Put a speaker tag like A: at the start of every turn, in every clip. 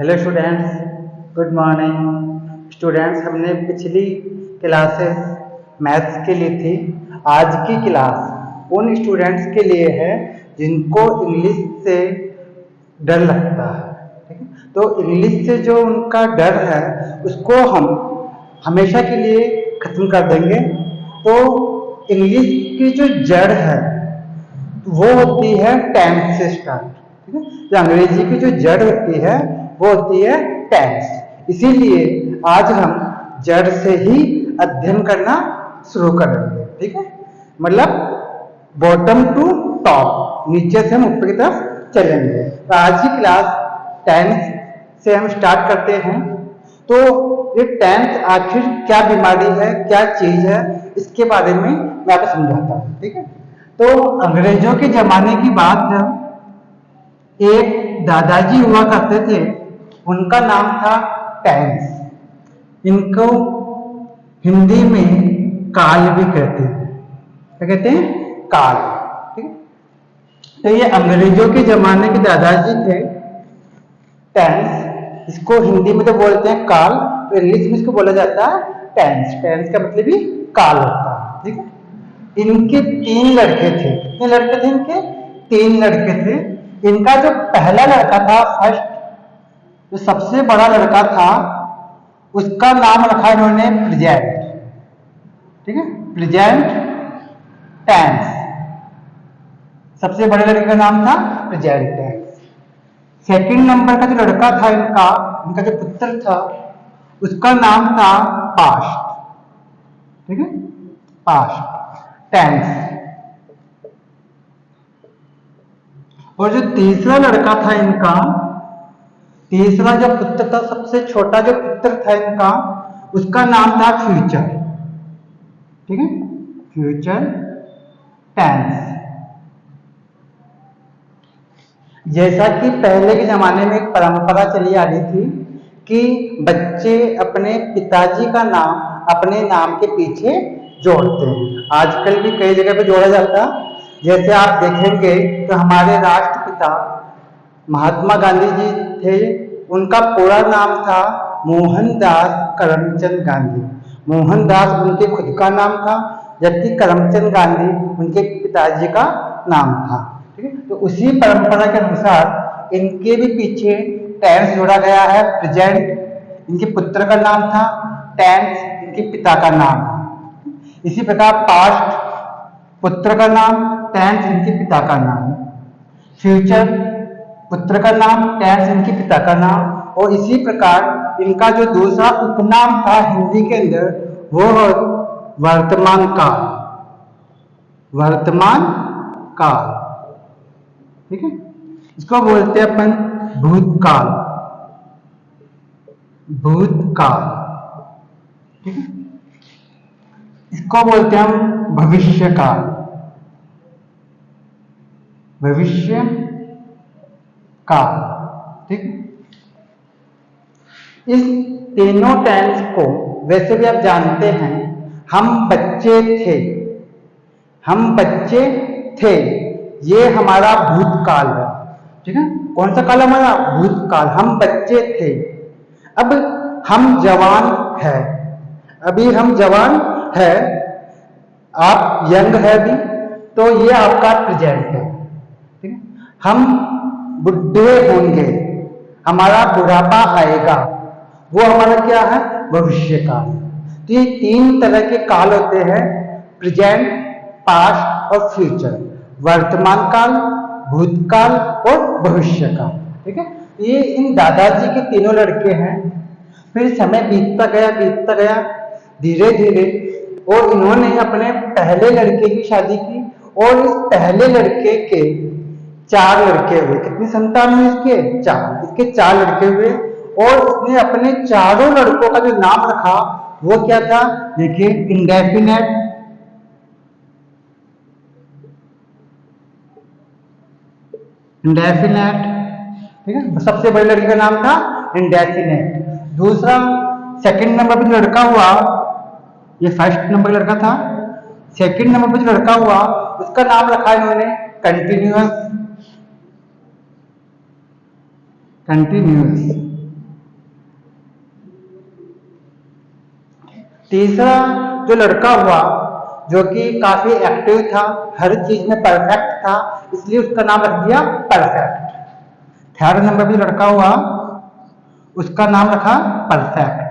A: Hello students, good morning. Students, हमने पिछली classes maths के लिए थी। आज की क्लास उन स्टूडेंट्स के लिए है जिनको इंग्लिश से डर लगता है। ठीक है, तो इंग्लिश से जो उनका डर है उसको हम हमेशा के लिए खत्म कर देंगे। तो इंग्लिश की जो जड़ है वो होती है टेंस से स्टार्ट। ठीक है, तो अंग्रेजी की जो जड़ होती है वो होती है टेंस। इसीलिए आज हम जड़ से ही अध्ययन करना शुरू करेंगे। ठीक है, मतलब बॉटम टू टॉप, नीचे से हम ऊपर की तरफ चलेंगे। तो आज की क्लास टेंस से हम स्टार्ट करते हैं। तो ये टेंस आखिर क्या बीमारी है, क्या चीज है, इसके बारे में मैं आपको समझाता हूँ। ठीक है, तो अंग्रेजों के जमाने की बात है। एक दादाजी हुआ करते थे, उनका नाम था टेंस। इनको हिंदी में काल भी कहते हैं। क्या कहते हैं? काल। ठीक है, तो ये अंग्रेजों के जमाने के दादाजी थे टेंस। इसको हिंदी में तो बोलते हैं काल, तो इंग्लिश में इसको बोला जाता है टेंस। टेंस का मतलब ही काल होता है। ठीक है, इनके 3 लड़के थे। कितने लड़के थे इनके? 3 लड़के थे। इनका जो पहला लड़का था, फर्स्ट जो सबसे बड़ा लड़का था, उसका नाम रखा इन्होंने प्रेजेंट। ठीक है, प्रेजेंट टेंस। सबसे बड़े लड़के का नाम था प्रेजेंट टेंस। सेकंड नंबर का जो लड़का था इनका जो पुत्र था, उसका नाम था पास्ट। ठीक है, पास्ट टेंस। और जो तीसरा लड़का था इनका, तीसरा जो पुत्र था, सबसे छोटा जो पुत्र था इनका, उसका नाम था फ्यूचर। ठीक है, फ्यूचर टेंस। जैसा कि पहले के जमाने में एक परंपरा चली आ रही थी कि बच्चे अपने पिताजी का नाम अपने नाम के पीछे जोड़ते हैं। आजकल भी कई जगह पे जोड़ा जाता है। जैसे आप देखेंगे तो हमारे राष्ट्रपिता महात्मा गांधी जी थे, उनका पूरा नाम था मोहनदास करमचंद गांधी। मोहनदास उनके खुद का नाम था, जबकि करमचंद गांधी उनके पिताजी का नाम था। ठीक है, तो उसी परंपरा के अनुसार इनके भी पीछे टेंस जोड़ा गया है। प्रेजेंट इनके पुत्र का नाम था, टेंस इनके पिता का नाम। इसी प्रकार पास्ट पुत्र का नाम, टेंस इनके पिता का नाम। फ्यूचर पुत्र का नाम, टेंस इनके पिता का नाम। और इसी प्रकार इनका जो दूसरा उपनाम था हिंदी के अंदर, वो वर्तमान काल। वर्तमान काल। ठीक है, इसको बोलते हैं अपन भूतकाल। भूतकाल। ठीक है, इसको बोलते हैं हम भविष्यकाल। भविष्य काल। ठीक, इस तीनों टेंस को वैसे भी आप जानते हैं, हम बच्चे थे। हम बच्चे थे, ये हमारा भूतकाल है। ठीक है, कौन सा काल हमारा? भूतकाल। हम बच्चे थे, अब हम जवान है। अभी हम जवान है, आप यंग है अभी, तो ये आपका प्रेजेंट है। ठीक है, हम बुढ़े होंगे, हमारा बुढ़ापा आएगा, वो हमारा क्या है? भविष्य काल। तो ये 3 तरह के काल होते हैं, प्रेजेंट, पास्ट और फ्यूचर। वर्तमान काल, भूतकाल और भविष्य काल। ठीक है, ये इन दादाजी के तीनों लड़के हैं। फिर समय बीतता गया धीरे धीरे, और इन्होंने अपने पहले लड़के की शादी की, और इस पहले लड़के के 4 लड़के हुए। कितनी संतान हुई इसके? 4। इसके 4 लड़के हुए, और उसने अपने चारों लड़कों का जो नाम रखा वो क्या था? देखिए, इंडेफिनेट, इंडेफिनेट। ठीक है, सबसे बड़े लड़के का नाम था इंडेफिनेट। दूसरा सेकंड नंबर पे जो लड़का हुआ, ये फर्स्ट नंबर लड़का था। सेकंड नंबर पे जो लड़का हुआ, उसका नाम रखा इन्होंने कंटिन्यूअस। कंटिन्यूअस। तीसरा जो लड़का हुआ जो कि काफी एक्टिव था, हर चीज में परफेक्ट था, इसलिए उसका नाम रख दिया परफेक्ट। थर्ड नंबर भी लड़का हुआ, उसका नाम रखा परफेक्ट।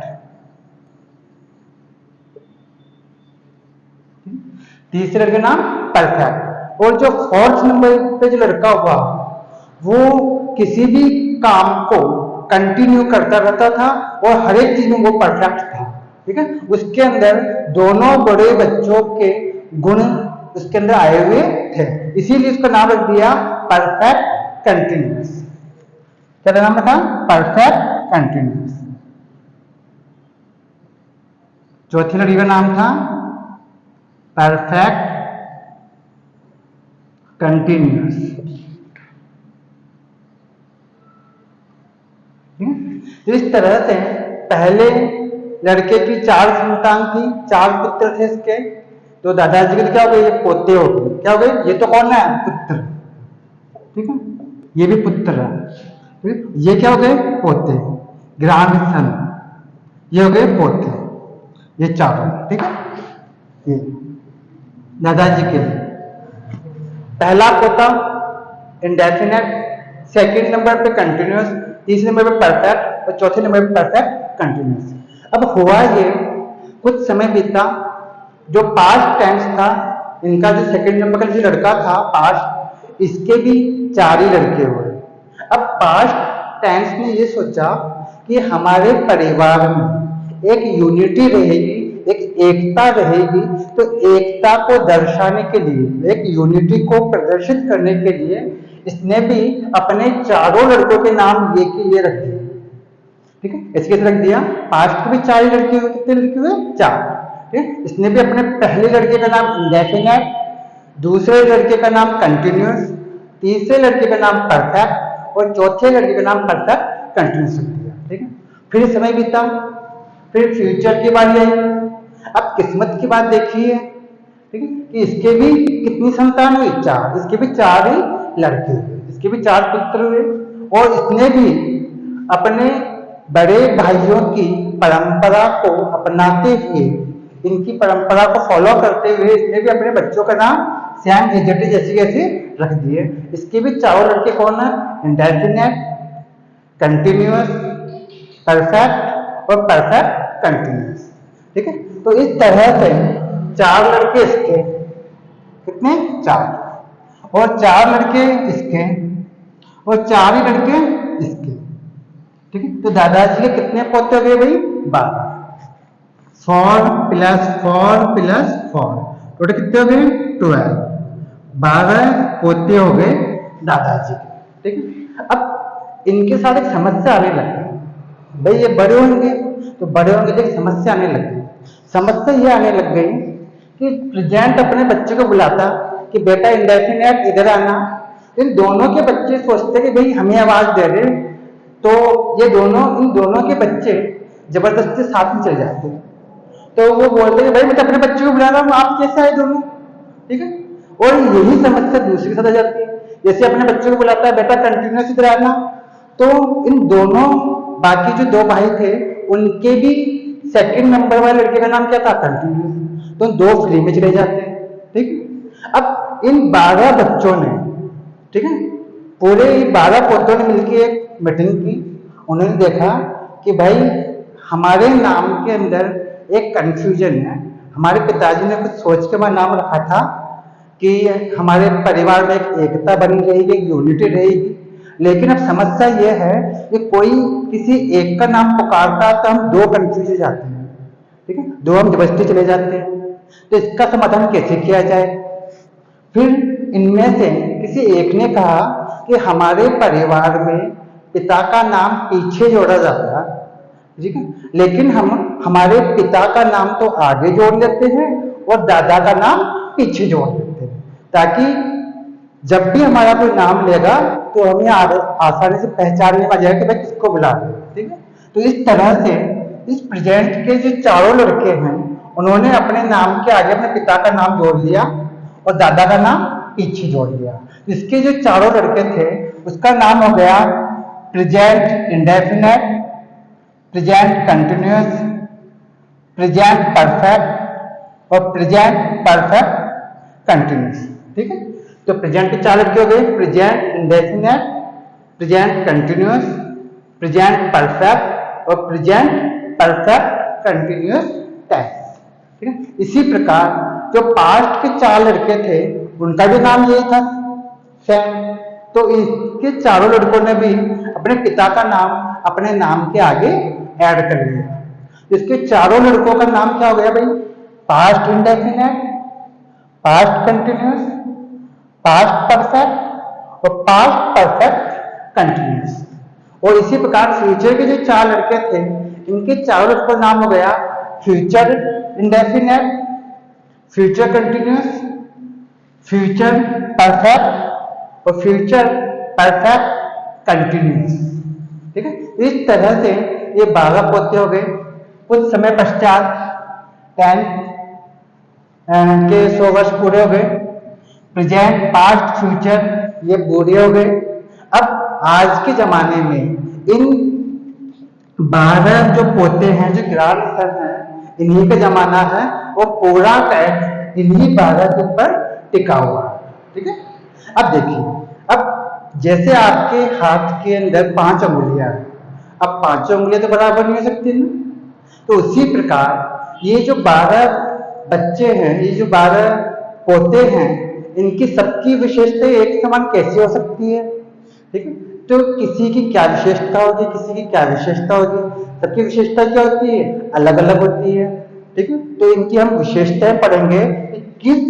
A: तीसरे लड़के नाम परफेक्ट। और जो फोर्थ नंबर पे जो लड़का हुआ वो किसी भी काम को कंटिन्यू करता रहता था और हर एक चीज में वो परफेक्ट था, ठीक है। उसके अंदर दोनों बड़े बच्चों के गुण उसके अंदर आए हुए थे, इसीलिए उसका नाम रख दिया परफेक्ट कंटिन्यूअस। क्या नाम रखा? Perfect continuous. चौथी लड़की का नाम था परफेक्ट कंटिन्यूअस। तो इस तरह से पहले लड़के की 4 संतान थी, 4 पुत्र थे इसके। तो दादाजी के क्या हो गए? ये पोते हो गए। क्या हो गए? ये तो कौन है? पुत्र, ठीक है। ये भी पुत्र है, ये क्या हो गए? पोते, ग्रैंडसन। ये हो गए पोते, ये चारों, ठीक है। ये दादाजी के लिए पहला पोता इंडेफिनेट, सेकंड नंबर पे कंटिन्यूअस, तीसरे नंबर पे परफेक्ट और चौथे नंबर पे परफेक्ट कंटिन्यूअस। अब हुआ ये, कुछ समय बीता, जो पास्ट टेंस था इनका, जो सेकंड नंबर का जो लड़का था पास्ट, इसके भी 4 ही लड़के हुए। अब पास्ट टेंस ने ये सोचा कि हमारे परिवार में एक यूनिटी रहेगी, एक एकता रहेगी, तो एकता को दर्शाने के लिए, एक यूनिटी को प्रदर्शित करने के लिए इसने भी अपने चारों लड़कों के नाम ये के ये रख दिए, ठीक है। इसके रख दिया। पास्ट में भी 4 लड़के हुए, कितने लड़के हुए? 4, ठीक है। इसने भी अपने पहले लड़के का नाम इंडेफिनेट, दूसरे लड़के का नाम कंटिन्यूअस, तीसरे लड़के का नाम परफेक्ट और चौथे लड़के का नाम परफेक्ट कंटिन्यूअस रख दिया, ठीक है। फिर समय बीता, फिर फ्यूचर की बारी आई। अब किस्मत की बात देखिए, ठीक है, कि इसके भी कितनी संतान हुई? 4। इसके भी 4 ही लड़के हुए, इसके भी 4 पुत्र हुए। और इसने भी अपने बड़े भाइयों की परंपरा को अपनाते हुए, इनकी परंपरा को फॉलो करते हुए, इसने भी अपने बच्चों का नाम सेम एजेटी जैसे जैसे रख दिए। इसके भी 4 लड़के कौन है? इंडेफिनेट, कंटिन्यूअस, परफेक्ट और परफेक्ट कंटिन्यूअस, ठीक है। तो इस तरह से 4 लड़के इसके, कितने? 4, और 4 लड़के इसके, और 4 ही लड़के इसके, ठीक है। तो दादाजी के कितने पोते हो गए भाई? 12। 4 + 4 + 4, टोटल कितने हो गए? 12। 12 पोते हो गए दादाजी के, ठीक है। अब इनके साथ एक समस्या आने लगी, भाई ये बड़े होंगे तो बड़े होंगे, एक समस्या आने लग गई। समस्या ये आने लग गई कि प्रेजेंट अपने बच्चे को बुलाता कि बेटा इंडेफिनेट इधर आना, इन दोनों के बच्चे सोचते कि भाई हमें आवाज दे रहे, तो ये दोनों, इन दोनों के बच्चे जबरदस्ती साथ में चले जाते। तो वो बोलते हैं भाई मैं तो अपने बच्चे को बुला रहा हूँ, आप कैसे आए दोनों, ठीक है। और यही समस्या दूसरी साथ आ जाती है। जैसे अपने बच्चे को बुलाता है बेटा कंटिन्यूअस इधर आना, तो इन दोनों बाकी जो 2 भाई थे उनके भी सेकंड नंबर वाले लड़के का नाम क्या था? कंटिन्यूअस। तो 2 फ्री में चले जाते हैं, ठीक। अब इन 12 बच्चों ने, ठीक है, पूरे 12 पोतों ने मिलकर एक मीटिंग की। उन्होंने देखा कि भाई हमारे नाम के अंदर एक कंफ्यूजन है। हमारे पिताजी ने कुछ सोच के हमारा नाम रखा था कि हमारे परिवार में एक एकता बनी रहेगी, एक यूनिटी रहेगी, लेकिन अब समस्या यह है कि कोई किसी एक का नाम पुकारता तो हम 2 कंफ्यूज हो जाते हैं, ठीक है, 2 हम जबरदस्ती चले जाते हैं। तो इसका समाधान कैसे किया जाए? फिर इनमें से किसी एक ने कहा कि हमारे परिवार में पिता का नाम पीछे जोड़ा जाता है, ठीक है, लेकिन हम हमारे पिता का नाम तो आगे जोड़ लेते हैं और दादा का नाम पीछे जोड़ देते हैं, ताकि जब भी हमारा कोई नाम लेगा तो हमें आसानी से पहचानने में आ जाएगा कि भाई किसको बुला रहे हैं, ठीक है। तो इस तरह से इस प्रेजेंट के जो 4 लड़के हैं उन्होंने अपने नाम के आगे अपने पिता का नाम जोड़ लिया और दादा का नाम पीछे जोड़ लिया। इसके जो 4 लड़के थे उसका नाम हो गया present indefinite, present continuous, present perfect और प्रेजेंट परफेक्ट कंटिन्यूस। ठीक है, तो प्रेजेंट के 4 लड़के हो गए, present indefinite, present continuous, present perfect और प्रेजेंट परफेक्ट कंटिन्यूस टेंस। ठीक है, इसी प्रकार जो पास्ट के 4 लड़के थे उनका भी नाम यही था सेम, तो इसके चारों लड़कों ने भी अपने पिता का नाम अपने नाम के आगे ऐड कर लिया। इसके चारों लड़कों का नाम क्या हो गया भाई? Past indefinite, past continuous, past perfect और पास्ट परफेक्ट कंटिन्यूस। और इसी प्रकार फ्यूचर के जो 4 लड़के थे इनके चारों लड़कों का नाम हो गया future indefinite, future continuous, future perfect और फ्यूचर परफेक्ट कंटिन्यूस। ठीक है, इस तरह से ये 12 पोते हो गए। कुछ समय पश्चात 10 के 100 वर्ष पूरे हो गए। प्रेजेंट, पास्ट, फ्यूचर ये पूरे हो गए। अब आज के जमाने में इन 12 जो पोते हैं, जो ग्रैंड सन है, इन्हीं का जमाना है और पूरा टैक्स इन्हीं 12 के ऊपर टिका हुआ है। ठीक है, अब देखिए, अब जैसे आपके हाथ के अंदर 5 उंगलियां हैं, अब 5 उंगलियां तो बराबर नहीं हो सकती ना, तो उसी प्रकार ये जो 12 बच्चे हैं, ये जो 12 पोते हैं, इनकी सबकी विशेषता एक समान कैसे हो सकती है? ठीक है, तो किसी की क्या विशेषता होगी, किसी की क्या विशेषता होगी, सबकी विशेषता क्या होती है? अलग अलग होती है। ठीक है, तो इनकी हम विशेषताएं पढ़ेंगे कि किस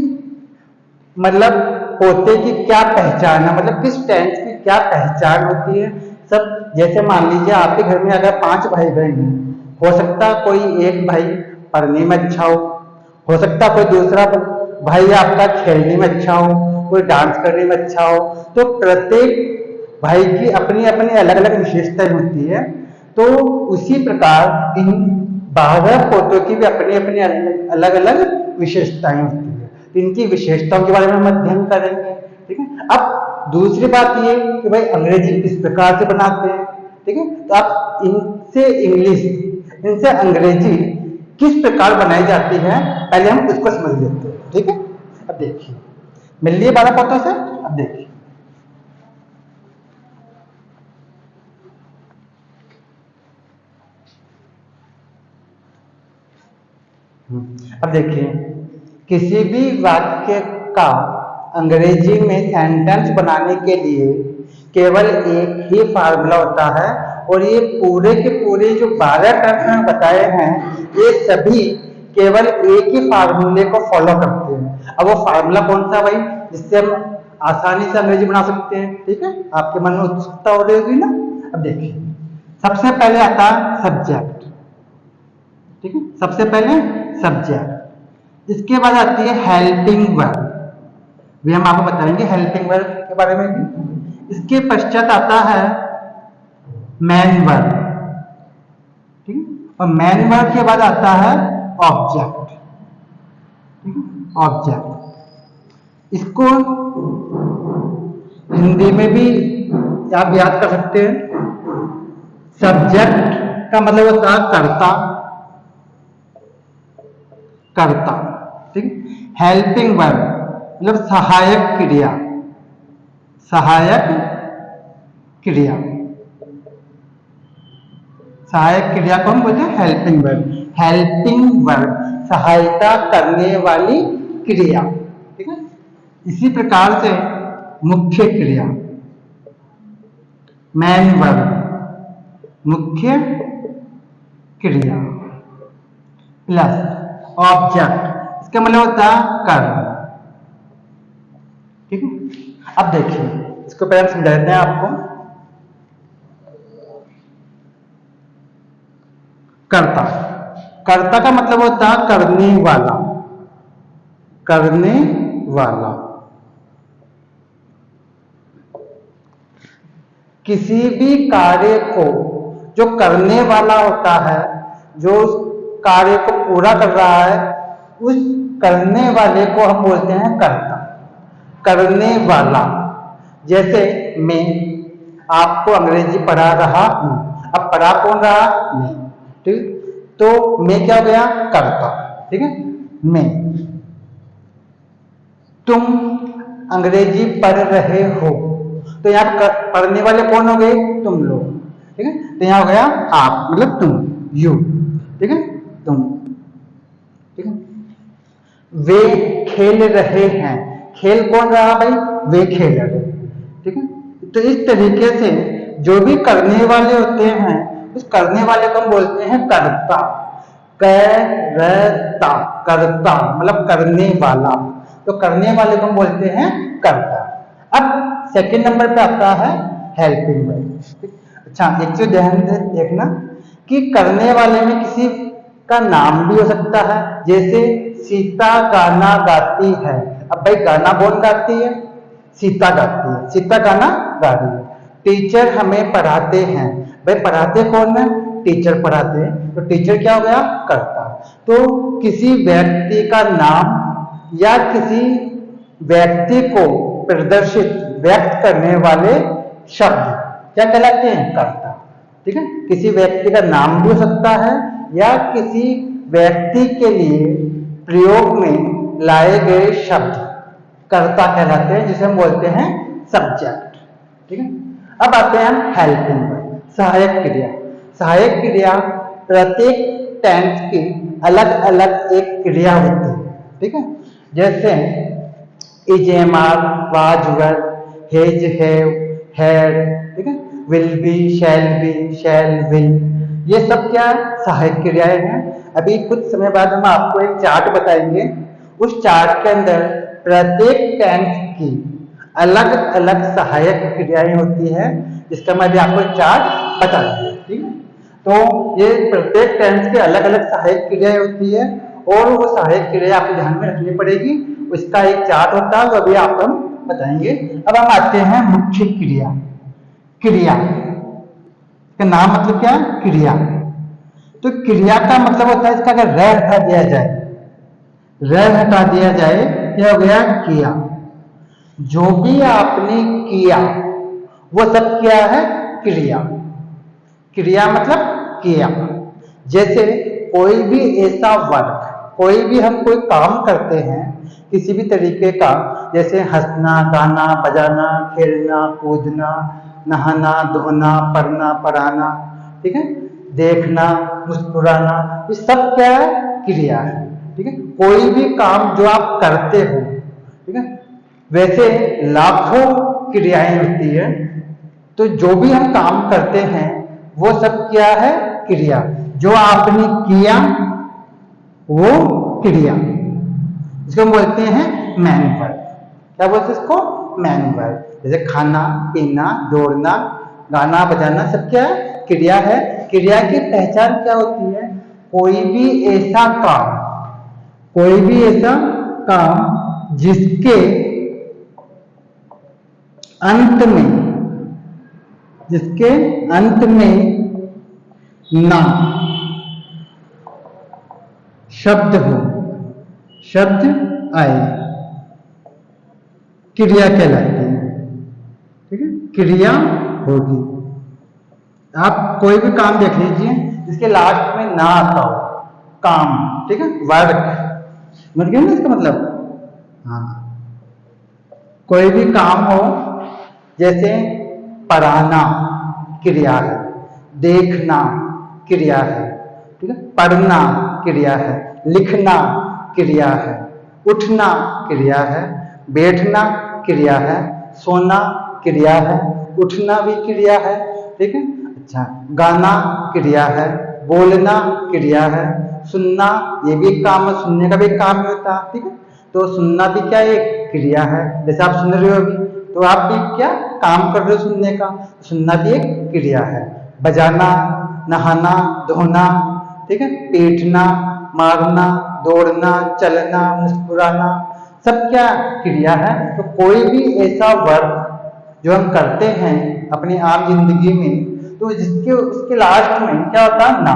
A: मतलब पोते की क्या पहचान है, मतलब किस टेंस की क्या पहचान होती है सब। जैसे मान लीजिए आपके घर में अगर 5 भाई बहन हैं, हो सकता कोई एक भाई पढ़ने में अच्छा हो सकता कोई दूसरा भाई आपका खेलने में अच्छा हो, कोई डांस करने में अच्छा हो, तो प्रत्येक भाई की अपनी अपनी अलग अलग विशेषताएं होती है। तो उसी प्रकार इन 12 पोतों की भी अपनी अपनी अलग अलग विशेषताएं होती है। इनकी विशेषताओं के बारे में हम अध्ययन करेंगे। ठीक है, अब दूसरी बात ये कि भाई अंग्रेजी किस प्रकार से बनाते हैं। ठीक है, तो आप इनसे इंग्लिश, इनसे अंग्रेजी किस प्रकार बनाई जाती है पहले हम उसको समझ लेते हैं। ठीक है, अब देखिए, मिल लिए 12 पोतों से। अब देखिए, अब देखिए, किसी भी वाक्य का अंग्रेजी में सेंटेंस बनाने के लिए केवल एक ही फार्मूला होता है, और ये पूरे के पूरे जो 12 टर्म्स बताए हैं ये सभी केवल एक ही फार्मूले को फॉलो करते हैं। अब वो फार्मूला कौन सा भाई, जिससे हम आसानी से अंग्रेजी बना सकते हैं? ठीक है, आपके मन में उत्सुकता हो रही होगी ना। अब देखिए, सबसे पहले आता है सब्जेक्ट। ठीक है, सबसे पहले सब्जेक्ट, इसके बाद आती है हेल्पिंग वर्ब, भी हम आपको बताएंगे हेल्पिंग वर्ब के बारे में भी। इसके पश्चात आता है मेन वर्ब। ठीक है, और मेन वर्ब के बाद आता है ऑब्जेक्ट। ठीक है, ऑब्जेक्ट, इसको हिंदी में भी आप याद कर सकते हैं। सब्जेक्ट का मतलब होता है कर्ता, कर्ता। ठीक, हेल्पिंग वर्ब मतलब सहायक क्रिया, सहायक क्रिया, सहायक क्रिया को हम बोलते हैं हेल्पिंग वर्ब। हेल्पिंग वर्ब सहायता करने वाली क्रिया। ठीक है, इसी प्रकार से मुख्य क्रिया, मेन वर्ब, मुख्य क्रिया प्लस ऑब्जेक्ट, इसका मतलब होता है कर्म। ठीक है, अब देखिए, इसको पहले समझा देते हैं आपको। कर्ता, कर्ता का मतलब होता है करने वाला, करने वाला। किसी भी कार्य को जो करने वाला होता है, जो कार्य को पूरा कर रहा है, उस करने वाले को हम बोलते हैं कर्ता, करने वाला। जैसे मैं आपको अंग्रेजी पढ़ा रहा हूं, अब पढ़ा कौन रहा? मैं। ठीक, तो मैं क्या हो गया, कर्ता। ठीक है, मैं। तुम अंग्रेजी पढ़ रहे हो, तो यहाँ पढ़ने वाले कौन हो गए, तुम लोग। ठीक है, तो यहाँ हो गया आप, मतलब तुम, यू। ठीक है, तुम। ठीक है, वे खेल रहे हैं, खेल कौन रहा भाई, वे खेल रहे। ठीक है, तो इस तरीके से जो भी करने वाले होते हैं, उस करने वाले को हम बोलते हैं कर्ता। करता, कर्ता मतलब करने वाला, तो करने वाले को हम बोलते हैं कर्ता। अब सेकंड नंबर पे आता है हेल्पिंग वर्ब। अच्छा, एक चीज ध्यान देखना कि करने वाले में किसी का नाम भी हो सकता है, जैसे सीता गाना गाती है। अब भाई गाना कौन गाती है, सीता गाती है, सीता गाना गा रही है। टीचर हमें पढ़ाते हैं, भाई पढ़ाते कौन है, टीचर पढ़ाते हैं, तो टीचर क्या हो गया, करता। तो किसी व्यक्ति का नाम या किसी व्यक्ति को प्रदर्शित व्यक्त करने वाले शब्द क्या कहलाते हैं, कर्ता। ठीक है, किसी व्यक्ति का नाम भी हो सकता है या किसी व्यक्ति के लिए प्रयोग में लाए गए शब्द कर्ता कहलाते हैं, जिसे हम बोलते हैं सब्जेक्ट। ठीक है, अब आते हैं हम हेल्पिंग वर्ब, सहायक क्रिया। सहायक क्रिया प्रत्येक टेंस की अलग अलग एक क्रिया होती है। ठीक है, जैसे is, am, are, was, were, has, have, had. ठीक है, विल बी, शैल, विल, ये सब क्या है, सहायक क्रियाएं हैं। अभी कुछ समय बाद हम आपको एक चार्ट बताएंगे, उस चार्ट के अंदर प्रत्येक टेंस की अलग अलग सहायक क्रियाएं होती है, जिसका मैं भी आपको चार्ट बता दूंगा। ठीक है, तो ये प्रत्येक टेंस की अलग अलग सहायक क्रियाएं होती है, और वो सहायक क्रिया आपको ध्यान में रखनी पड़ेगी, उसका एक चार्ट होता है, वो भी आपको हम बताएंगे। अब हम आते हैं मुख्य क्रिया। क्रिया का नाम मतलब क्या, क्रिया। तो क्रिया का मतलब होता है, इसका अगर र हटा दिया जाए, र हटा दिया जाए, क्या हो गया, किया। जो भी आपने किया वो सब क्या है, क्रिया। क्रिया मतलब किया। जैसे कोई भी ऐसा वर्क, कोई भी हम कोई काम करते हैं किसी भी तरीके का, जैसे हंसना, गाना, बजाना, खेलना, कूदना, नहाना, धोना, पढ़ना, पढ़ाना, ठीक है, देखना, मुस्कुराना, ये सब क्या है, क्रिया है। ठीक है, कोई भी काम जो आप करते हो, ठीक है, वैसे लाखों क्रियाएं होती है, तो जो भी हम काम करते हैं वो सब क्या है, क्रिया। जो आपने किया वो क्रिया, इसको हम बोलते हैं मैन वर्ब। क्या बोलते हैं इसको, मैन वर्ब। जैसे खाना, पीना, दौड़ना, गाना बजाना, सब क्या है, क्रिया है। क्रिया की पहचान क्या होती है, कोई भी ऐसा काम, कोई भी ऐसा काम जिसके अंत में, जिसके अंत में ना शब्द हो, शब्द आए, क्रिया कहलाती है। ठीक है, क्रिया होगी। आप कोई भी काम देख लीजिए जिसके लास्ट में ना आता हो, काम, ठीक है, वर्क, समझ गए ना इसका मतलब। हाँ, कोई भी काम हो, जैसे पढ़ाना क्रिया है, देखना क्रिया है, ठीक है, पढ़ना क्रिया है, लिखना क्रिया है, उठना क्रिया है, बैठना क्रिया है, सोना क्रिया है, उठना भी क्रिया है। ठीक है, अच्छा, गाना क्रिया है, बोलना क्रिया है, सुनना ये भी काम है, सुनने का भी काम होता है। ठीक है, तो सुनना भी क्या एक क्रिया है, जैसे आप सुन रहे हो अभी, तो आप भी क्या काम कर रहे हो सुनने का, सुनना भी एक क्रिया है। बजाना, नहाना, धोना, ठीक है, पीटना, मारना, दौड़ना, चलना, मुस्कुराना, सब क्या क्रिया है। तो कोई भी ऐसा वर्क जो हम करते हैं अपनी आम जिंदगी में, तो जिसके उसके लास्ट में क्या होता है, ना,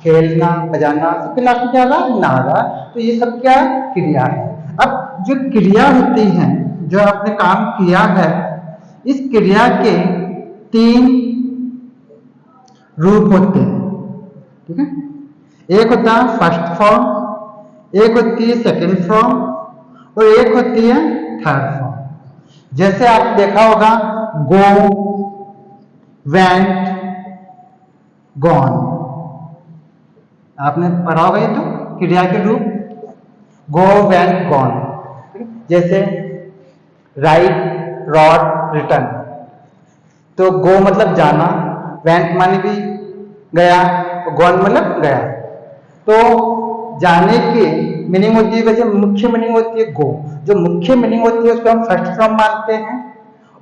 A: खेलना, बजाना, सबके लास्ट में क्या होगा, ना होगा। तो ये सब क्या क्रिया है। अब जो क्रिया होती है, जो आपने काम किया है, इस क्रिया के 3 रूप होते हैं। ठीक है, एक होता है फर्स्ट फॉर्म, एक होती है सेकंड फॉर्म और एक होती है थर्ड फॉर्म। जैसे आप देखा होगा गो, वेंट, गॉन, आपने पढ़ा होगा ये तो क्रिया के रूप, गो, वेंट, गॉन। जैसे राइट, रॉट, रिटर्न। तो गो मतलब जाना, वेंट माने भी गया, तो गॉन मतलब गया। तो जाने की मीनिंग होती है, वैसे मुख्य मीनिंग होती है गो। जो मुख्य मीनिंग होती है उसको हम फर्स्ट फॉर्म मानते हैं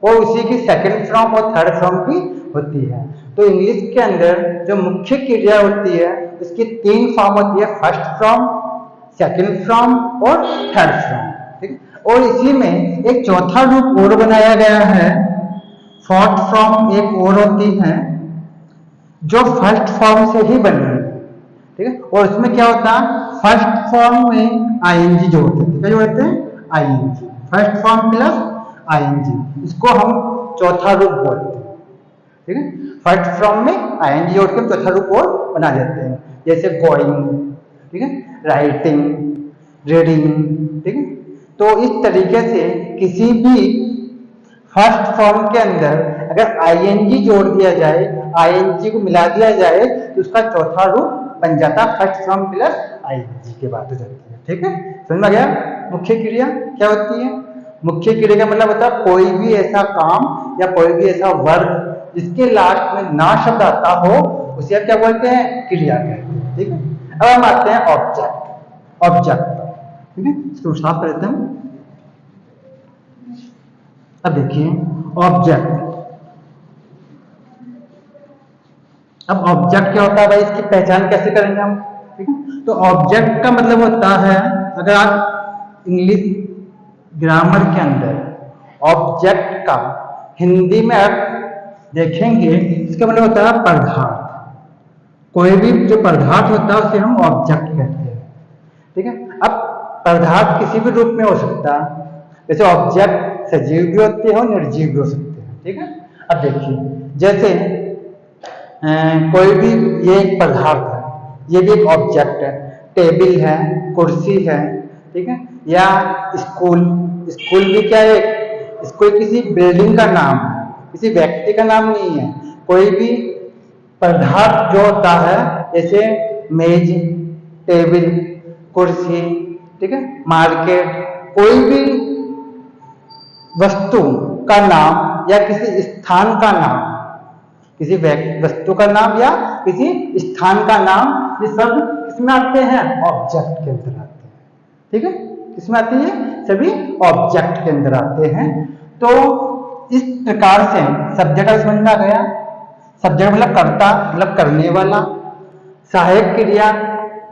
A: और उसी की सेकंड फॉर्म और थर्ड फॉर्म भी होती है। तो इंग्लिश के अंदर जो मुख्य क्रिया होती है उसकी 3 फॉर्म होती है, फर्स्ट फॉर्म, सेकंड फॉर्म और थर्ड फॉर्म। ठीक है। और इसी में एक चौथा रूप और बनाया गया है, फोर्थ फॉर्म एक और होती है जो फर्स्ट फॉर्म से ही बनी है। ठीक है। और उसमें क्या होता है, फर्स्ट फॉर्म में आईएनजी जोड़ते हैं। क्या जोड़ते हैं? ING. First form plus ING, इसको हम चौथा रूप बोलते हैं। ठीक है। फर्स्ट फॉर्म में आईएनजी जोड़ के चौथा रूप और बना देते हैं, जैसे गोइंग, ठीक है, राइटिंग, रीडिंग। ठीक है। तो इस तरीके से किसी भी फर्स्ट फॉर्म के अंदर अगर आईएनजी जोड़ दिया जाए, आईएनजी को मिला दिया जाए तो उसका चौथा रूप बन जाता है फर्स्ट फॉर्म प्लस आईएनजी के बाद हो जाती है। ठीक है, समझ में आ गया? मुख्य क्रिया क्या होती है? मुख्य क्रिया का मतलब होता है कोई भी ऐसा काम या कोई भी ऐसा वर्ग जिसके लास्ट में ना शब्द आता हो उसे क्या बोलते हैं? क्रिया कहते हैं। ठीक है। अब हम आते हैं ऑब्जेक्ट। ऑब्जेक्ट, ठीक है, इसको साफ कर देते हैं। अब देखिए ऑब्जेक्ट। अब ऑब्जेक्ट क्या होता है भाई, इसकी पहचान कैसे करेंगे हम? ठीक है। तो ऑब्जेक्ट का मतलब होता है, अगर आप इंग्लिश ग्रामर के अंदर ऑब्जेक्ट का हिंदी में अर्थ देखेंगे, इसका मतलब होता है पदार्थ। कोई भी जो पदार्थ होता है उसे हम ऑब्जेक्ट कहते हैं। ठीक है। अब पदार्थ किसी भी रूप में हो सकता है, जैसे ऑब्जेक्ट सजीव भी होते हैं और निर्जीव भी हो सकते हैं। ठीक है। अब देखिए जैसे कोई भी, ये एक पदार्थ है, ये भी एक ऑब्जेक्ट है, टेबल है, कुर्सी है, ठीक है, या स्कूल। स्कूल भी क्या है? स्कूल किसी बिल्डिंग का नाम है, किसी व्यक्ति का नाम नहीं है। कोई भी पदार्थ जो होता है, जैसे मेज, टेबल, कुर्सी, ठीक है, मार्केट, कोई भी वस्तु का नाम या किसी स्थान का नाम, किसी वस्तु का नाम या किसी स्थान का नाम, ये सब किसमें आते हैं? ऑब्जेक्ट के अंदर आते हैं। ठीक है, किसमें आते हैं? सभी ऑब्जेक्ट के अंदर आते हैं। तो इस प्रकार से सब्जेक्ट का समझ में आ गया। सब्जेक्ट मतलब कर्ता, मतलब करने वाला। सहायक क्रिया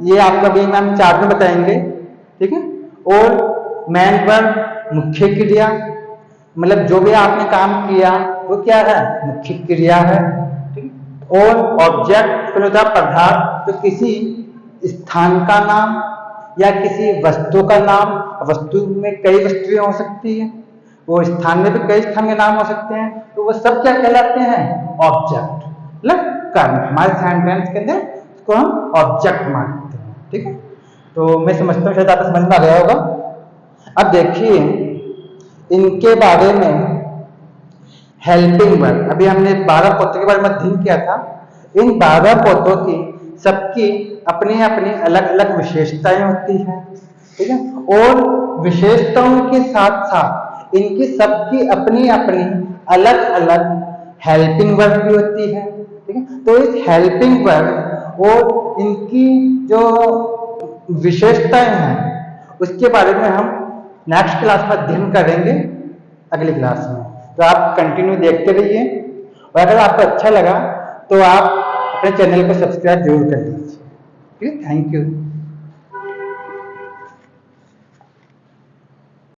A: ये आपका भी मैम चार्ट में बताएंगे। ठीक है। और मेन वर्ब मुख्य क्रिया, मतलब जो भी आपने काम किया वो क्या है? मुख्य क्रिया है। ठीक। और ऑब्जेक्ट होता है पदार्थ, तो किसी स्थान का नाम या किसी वस्तु का नाम। वस्तु में कई वस्तुएं हो सकती है, वो स्थान में भी कई स्थान के नाम हो सकते हैं, तो वो सब क्या कहलाते हैं? ऑब्जेक्ट, मतलब कर्म। हमारे सेंटेंस के अंदर इसको हम ऑब्जेक्ट मानते हैं। ठीक है। तो मैं समझता हूँ शायद आपको समझ में आ गया होगा। अब देखिए इनके बारे में, हेल्पिंग वर्ब, अभी हमने 12 पौधों के बारे में अध्ययन किया था। इन 12 पौधों की सबकी अपनी अपनी अलग अलग विशेषताएं होती हैं। ठीक है। और विशेषताओं के साथ साथ इनकी सबकी अपनी अपनी अलग अलग हेल्पिंग वर्ब भी होती है। ठीक है। तो इस हेल्पिंग वर्ब और इनकी जो विशेषताएं हैं उसके बारे में हम नेक्स्ट क्लास में अध्ययन करेंगे, अगली क्लास में। तो आप कंटिन्यू देखते रहिए, और अगर आपको अच्छा लगा तो आप अपने चैनल को सब्सक्राइब जरूर कर लीजिए। ठीक है, थैंक यू।